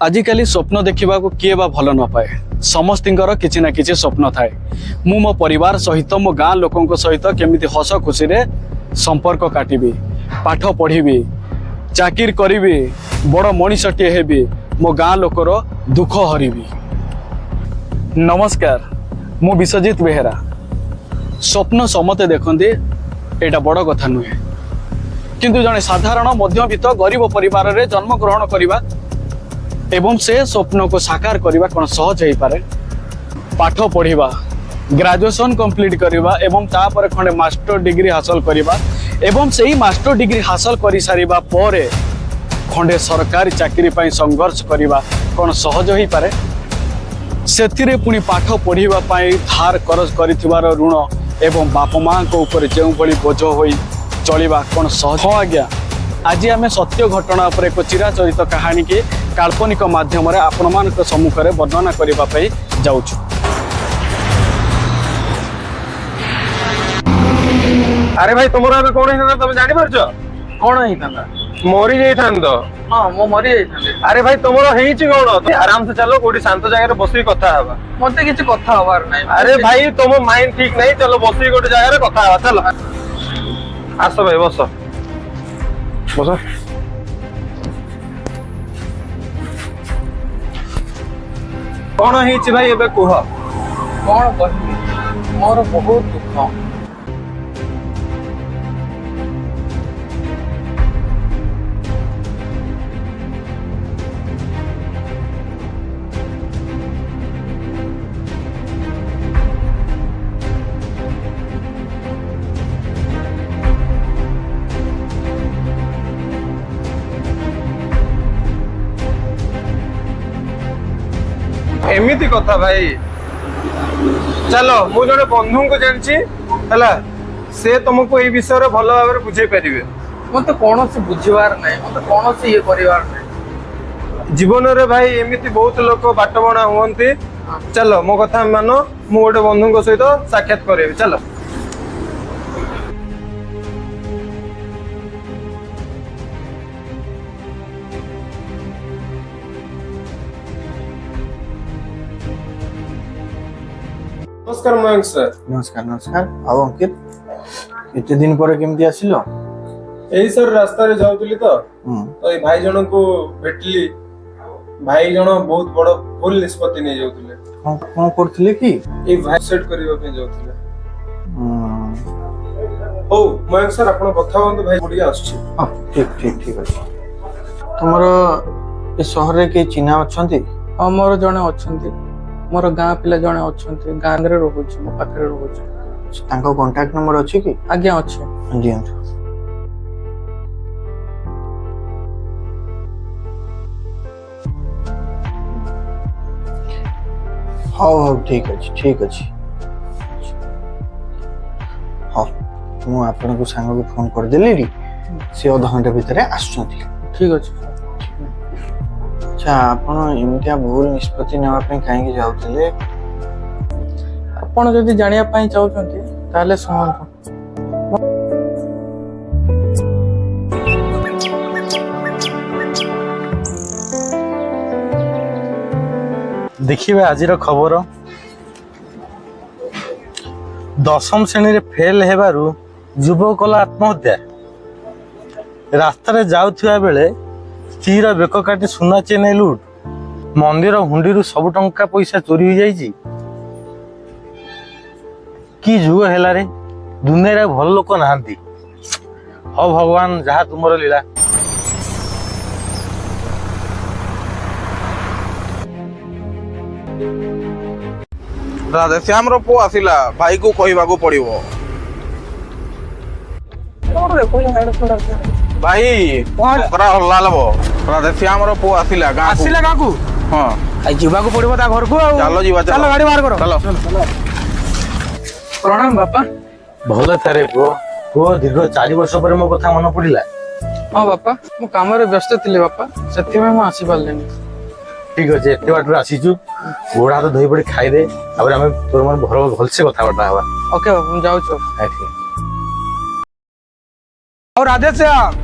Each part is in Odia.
आजिकाली स्वप्न देखा किए बा भल न पाए समस्तर किसी ना किसी स्वप्न थाए। मु मो परिवार सहित मो गाँ लोकों सहित केमिति हस खुशी रे संपर्क काटिबी, पाठ पढ़ी, चाकिर करी, बड़ मनीषटे हेबी, मो गाँ लोकर दुख हरिबी। नमस्कार, मु विश्वजित बेहेरा। स्वप्न समते देखते एटा बड़ कथा नुहे, किंतु जड़े साधारण मध्यवित्त गरीब परिवार रे जन्म ग्रहण करवा एवं से स्वप्न को साकार करवा कौन सहज हो पारे। पाठ पढ़ा, ग्रेजुएशन कंप्लीट करवा एवं तापर खंडे मास्टर डिग्री हासिल करवा एवं से ही मास्टर डिग्री हासिल कर सारिबा परे खंडे सरकारी चाकरी पाई संघर्ष करवा कौन सहज हो पारे। सेथिरे पुणी पाठ पढ़ा धार करज कर ऋण एवं बाप माँ को ऊपर जो भली बोझ हो चलवा कौन सहज। हाँ आज्ञा, आज आम सत्य घटना उपर एक चिराचरित कहानी की काल्पनिक माध्यम आपण मान सम्मुख में वर्णना करने जाऊँ। अरे भाई तुम कौन है तुम जानी पारछ कौन होता मरी जाइथान तो। हाँ मो मरी जाइथान। अरे भाई तुमरो हेइछि कोन आराम से चलो कोठी शांत जगह बसी कथा हवा। मते किछि कथा हवार नै। अरे भाई तुम माइंड ठीक नहीं, चलो बसी गोटे जगह रे कथा हवा। चलो आसो भाई बस बस। कौन हेइछि भाई एबे कुह। कौन कहबी, मोर बहुत दुख। एमिति कथा भाई। चलो मु जने बंधु को जानछि हला, से तुमको ए विषय रे भलो भाबरे बुझाई परिबे। मते कोनोसी बुझिवार नै, मते कोनोसी ये परिवार नै। जीवन रे भाई एमिति बहुत लोक बाटबणा हुअन्ति। चलो मो कथा मानो, मु गोटे बंधु को सहित साक्षात करेबी। चलो नमस्कार मयंक सर। नमस्कार नमस्कार। आओ अंकित, एते दिन पर केमती आसिलो? एही सर रास्ता रे जाउतली तो ए भाई जन को भेटली। भाई जन बहुत बड़ भूल निष्पत्ति नै जाउतले। कोन करथिले की? ए भाई सेट करबा पे जाउतले। ओ मयंक सर आपण कथा होंतु, भाई बढ़िया आछी। हां ठीक ठीक ठीक अछि। तमरो ए शहर रे के चिन्हा अछंती? हां मोर जने अछंती, मोर गाँ पिला जने अछंती। गाँ रे रहउछ, मो पाखरे रहउछ। तांको कांटेक्ट नंबर अछि की? आज्ञा अछि। जी हां ठीक अछि ठीक अछि। हां मु आपन को सांग को फोन कर देली री, से आधा घंटा भीतर आछंती। ठीक अछि। अच्छा आपण इमितिया भूल निष्पत्ति नेवा पे काहे की जाउतले? आपण जदि जानिया पई चाहउछंती ताले सुनंतु। देखिए आज खबर, 10वीं श्रेणी रे फेल हेबारु युवक कला आत्महत्या। रास्ता रे जाउथिबा बेले स्थिर बेक काटी सुना चेन लुट, मंदिर हुंडी सब टंका पैसा चोरी हो जाइए। कि जुग है रे, दुनिया रे भल लोक नहांती। हो भगवान जहा तुमर लीला। राधे श्याम रो पो आसिला, भाई को कहबा को पड़िबो। भाई करा हल्ला लबो। राधे श्याम रो पो आसिला गां को। आसिला गां को? हां आई जीवा को पड़िबो ता घर को। चलो जीवा, चलो गाड़ी बाहर करो। चलो प्रणाम बापा। भल थारे पुओ। पुओ दीर्घ 4 वर्ष पर मो कथा मन पड़िला। हाँ बापा, मु काम रे व्यस्त थिले बापा, सेति में मु आसी पारलेनी। ठीक अच्छे, एते बाटर आसीचु, गोड़ हाथ धोई पड़ी खाई दे, तापर हमें तोर मन भलसे कथा बार्ता हवा। ओके बापा, मु जाउछु। ठीक। और राधे श्याम।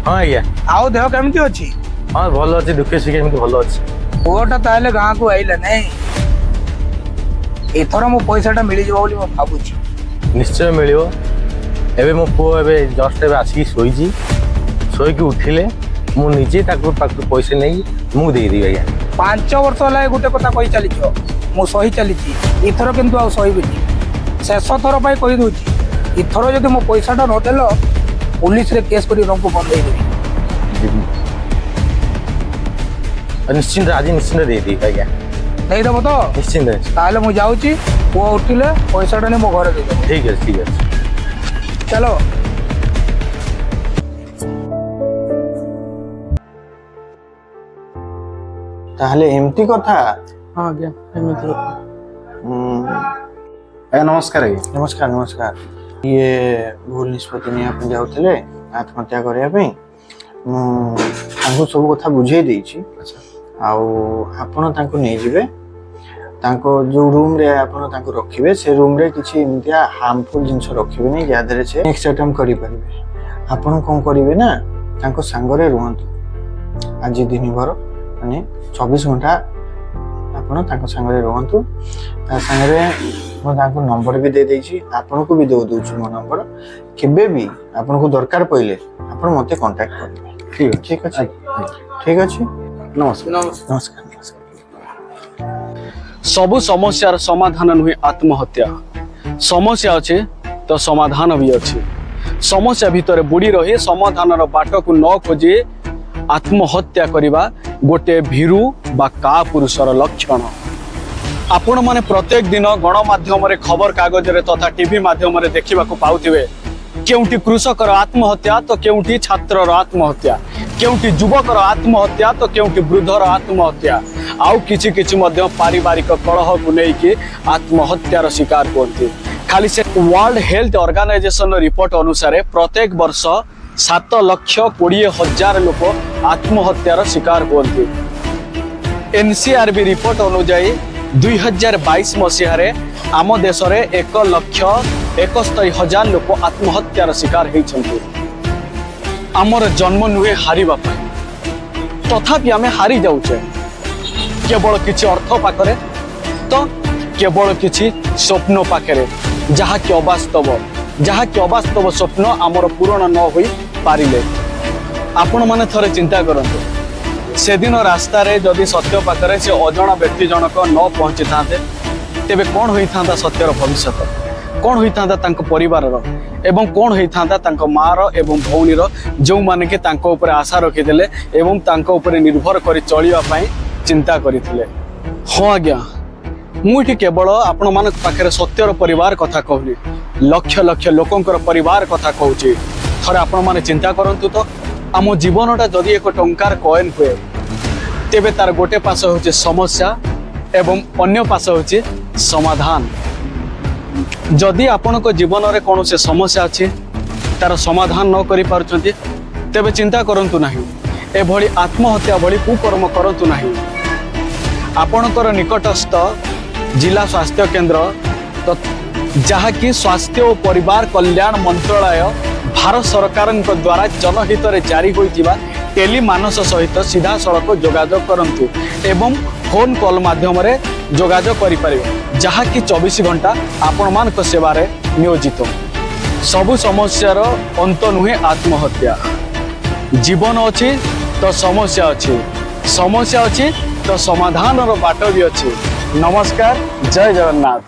हाँ आज्ञा। आउ देह केमती अछि? ହଁ ଭଲ ଅଛି, ଦୁଃଖେ ସୁଖେ ଏମିତି ଭଲ ଅଛି। ପୁଅଟା ତାହେଲେ ଗାଁକୁ ଆଇଲା ନାଇଁ? ଏଥର ମୋ ପଇସାଟା ମିଳିଯିବ ବୋଲି ମୁଁ ଭାବୁଛି। ନିଶ୍ଚୟ ମିଳିବ। ଏବେ ମୋ ପୁଅ ଏବେ ଜଷ୍ଟ ଏବେ ଆସିକି ଶୋଇଛି, ଶୋଇକି ଉଠିଲେ ମୁଁ ନିଜେ ତାକୁ ପାଖରୁ ପଇସା ନେଇକି ମୁଁ ଦେଇଦେବି ଆଜ୍ଞା। 5 ବର୍ଷ ହେଲା ଗୋଟେ କଥା କହି ଚାଲିଛ, ମୁଁ ସହି ଚାଲିଛି। ଏଥର କିନ୍ତୁ ଆଉ ସହିବିନି। ଶେଷ ଥର ପାଇଁ କହିଦେଉଛି, ଏଥର ଯଦି ମୋ ପଇସାଟା ନଦେଲ ପୋଲିସରେ କେସ୍ କରି ତମକୁ ବନ୍ଦେଇଦେବି। ନିଶ୍ଚିନ୍ତ ଆଜି ନିଶ୍ଚିନ୍ତ ଦେଇଦେବି ଆଜ୍ଞା। ଦେଇଦେବ ତ? ନିଶ୍ଚିନ୍ତ। ତାହେଲେ ମୁଁ ଯାଉଛି, ପୁଅ ଉଠିଲେ ପଇସାଟା ନେଇ ମୋ ଘରେ ଦେଇଦେବ। ଠିକ ଅଛି ଠିକ ଅଛି। ଚାଲ। ତାହେଲେ ଏମିତି କଥା। ହଁ ଆଜ୍ଞା ଏମିତି କଥା। ଆଜ୍ଞା ନମସ୍କାର। ଆଜ୍ଞା ନମସ୍କାର ନମସ୍କାର। ଇଏ ଭୁଲ ନିଷ୍ପତ୍ତି ନେବା ପାଇଁ ଯାଉଥିଲେ ଆତ୍ମହତ୍ୟା କରିବା ପାଇଁ। ମୁଁ ତାଙ୍କୁ ସବୁ କଥା ବୁଝେଇ ଦେଇଛି। ଆଉ ଆପଣ ତାଙ୍କୁ ନେଇଯିବେ, ତାଙ୍କ ଯେଉଁ ରୁମ୍ରେ ଆପଣ ତାଙ୍କୁ ରଖିବେ ସେ ରୁମ୍ରେ କିଛି ଏମିତିଆ ହାର୍ମଫୁଲ୍ ଜିନିଷ ରଖିବେନି ଯାହାଦ୍ୱାରା ସେ ନେକ୍ସଟ ଆଟେମ୍ପ କରିପାରିବେ। ଆପଣ କ'ଣ କରିବେ ନା ତାଙ୍କ ସାଙ୍ଗରେ ରୁହନ୍ତୁ ଆଜି ଦିନଭର, ମାନେ 24 ଘଣ୍ଟା ଆପଣ ତାଙ୍କ ସାଙ୍ଗରେ ରୁହନ୍ତୁ। ତା ସାଙ୍ଗରେ ମୁଁ ତାଙ୍କୁ ନମ୍ବର ବି ଦେଇଦେଇଛି, ଆପଣଙ୍କୁ ବି ଦେଉଛି ମୋ ନମ୍ବର। କେବେ ବି ଆପଣଙ୍କୁ ଦରକାର ପଡ଼ିଲେ ଆପଣ ମୋତେ କଣ୍ଟାକ୍ଟ କରିବେ। ଠିକ ଅଛି ଠିକ ଅଛି। ନମସ୍କାର ନମସ୍କାର ନମସ୍କାର। ସବୁ ସମସ୍ୟାର ସମାଧାନ ନୁହେଁ ଆତ୍ମହତ୍ୟା। ସମସ୍ୟା ଅଛି ତ ସମାଧାନ ବି ଅଛି। ସମସ୍ୟା ଭିତରେ ବୁଡ଼ି ରହି ସମାଧାନର ବାଟକୁ ନ ଖୋଜି ଆତ୍ମହତ୍ୟା କରିବା ଗୋଟିଏ ଭୀରୁ ବା କା ପୁରୁଷର ଲକ୍ଷଣ। ଆପଣମାନେ ପ୍ରତ୍ୟେକ ଦିନ ଗଣମାଧ୍ୟମରେ ଖବର କାଗଜରେ ତଥା ଟିଭି ମାଧ୍ୟମରେ ଦେଖିବାକୁ ପାଉଥିବେ, କେଉଁଠି କୃଷକର ଆତ୍ମହତ୍ୟା ତ କେଉଁଠି ଛାତ୍ରର ଆତ୍ମହତ୍ୟା, କେଉଁଠି ଯୁବକର ଆତ୍ମହତ୍ୟା ତ କେଉଁଠି ବୃଦ୍ଧର ଆତ୍ମହତ୍ୟା, ଆଉ କିଛି କିଛି ମଧ୍ୟ ପାରିବାରିକ କଳହକୁ ନେଇକି ଆତ୍ମହତ୍ୟାର ଶିକାର ହୁଅନ୍ତି। ଖାଲି ସେ ୱାର୍ଲଡ ହେଲ୍ଥ ଅର୍ଗାନାଇଜେସନର ରିପୋର୍ଟ ଅନୁସାରେ ପ୍ରତ୍ୟେକ ବର୍ଷ 7,20,000 ଲୋକ ଆତ୍ମହତ୍ୟାର ଶିକାର ହୁଅନ୍ତି। NCRB ରିପୋର୍ଟ ଅନୁଯାୟୀ 2022 ମସିହାରେ ଆମ ଦେଶରେ 1,71,000 ଲୋକ ଆତ୍ମହତ୍ୟାର ଶିକାର ହେଇଛନ୍ତି। ଆମର ଜନ୍ମ ନୁହେଁ ହାରିବା ପାଇଁ, ତଥାପି ଆମେ ହାରି ଯାଉଛେ। କେବଳ କିଛି ଅର୍ଥ ପାଖରେ ତ କେବଳ କିଛି ସ୍ୱପ୍ନ ପାଖରେ, ଯାହାକି ଅବାସ୍ତବ ସ୍ୱପ୍ନ ଆମର ପୂରଣ ନ ହୋଇ ପାରିଲେ। ଆପଣମାନେ ଥରେ ଚିନ୍ତା କରନ୍ତୁ, ସେଦିନ ରାସ୍ତାରେ ଯଦି ସତ୍ୟ ପାଖରେ ସେ ଅଜଣା ବ୍ୟକ୍ତି ଜଣକ ନ ପହଞ୍ଚିଥାନ୍ତେ, ତେବେ କ'ଣ ହୋଇଥାନ୍ତା ସତ୍ୟର ଭବିଷ୍ୟତ? କ'ଣ ହୋଇଥାନ୍ତା ତାଙ୍କ ପରିବାରର, ଏବଂ କ'ଣ ହୋଇଥାନ୍ତା ତାଙ୍କ ମାଆର ଏବଂ ଭଉଣୀର, ଯେଉଁମାନେ କି ତାଙ୍କ ଉପରେ ଆଶା ରଖିଥିଲେ ଏବଂ ତାଙ୍କ ଉପରେ ନିର୍ଭର କରି ଚଳିବା ପାଇଁ ଚିନ୍ତା କରିଥିଲେ। ହଁ ଆଜ୍ଞା, ମୁଁ ଏଠି କେବଳ ଆପଣମାନଙ୍କ ପାଖରେ ସତ୍ୟର ପରିବାର କଥା କହୁନି, ଲକ୍ଷ ଲକ୍ଷ ଲୋକଙ୍କର ପରିବାର କଥା କହୁଛି। ଥରେ ଆପଣମାନେ ଚିନ୍ତା କରନ୍ତୁ ତ, ଆମ ଜୀବନଟା ଯଦି ଏକ ଟଙ୍କାର କଏନ୍ ହୁଏ, ତେବେ ତାର ଗୋଟେ ପାଶ ହେଉଛି ସମସ୍ୟା ଏବଂ ଅନ୍ୟ ପାଶ ହେଉଛି ସମାଧାନ। ଯଦି ଆପଣଙ୍କ ଜୀବନରେ କୌଣସି ସମସ୍ୟା ଅଛି, ତାର ସମାଧାନ ନ କରିପାରୁଛନ୍ତି, ତେବେ ଚିନ୍ତା କରନ୍ତୁ ନାହିଁ, ଏଭଳି ଆତ୍ମହତ୍ୟା ଭଳି କୁକର୍ମ କରନ୍ତୁ ନାହିଁ। ଆପଣଙ୍କର ନିକଟସ୍ଥ ଜିଲ୍ଲା ସ୍ୱାସ୍ଥ୍ୟ କେନ୍ଦ୍ର, ଯାହାକି ସ୍ୱାସ୍ଥ୍ୟ ଓ ପରିବାର କଲ୍ୟାଣ ମନ୍ତ୍ରାଳୟ ଭାରତ ସରକାରଙ୍କ ଦ୍ୱାରା ଜନହିତରେ ଜାରି ହୋଇଥିବା ଟେଲିମାନସ ସହିତ ସିଧାସଳଖ ଯୋଗାଯୋଗ କରନ୍ତୁ ଏବଂ ଫୋନ୍ କଲ୍ ମାଧ୍ୟମରେ ଯୋଗାଯୋଗ କରିପାରିବେ, ଯାହାକି 24 ଘଣ୍ଟା ଆପଣମାନଙ୍କ ସେବାରେ ନିୟୋଜିତ। ସବୁ ସମସ୍ୟାର ଅନ୍ତ ନୁହେଁ ଆତ୍ମହତ୍ୟା। ଜୀବନ ଅଛି ତ ସମସ୍ୟା ଅଛି, ସମସ୍ୟା ଅଛି ତ ସମାଧାନର ବାଟ ବି ଅଛି। ନମସ୍କାର, ଜୟ ଜଗନ୍ନାଥ।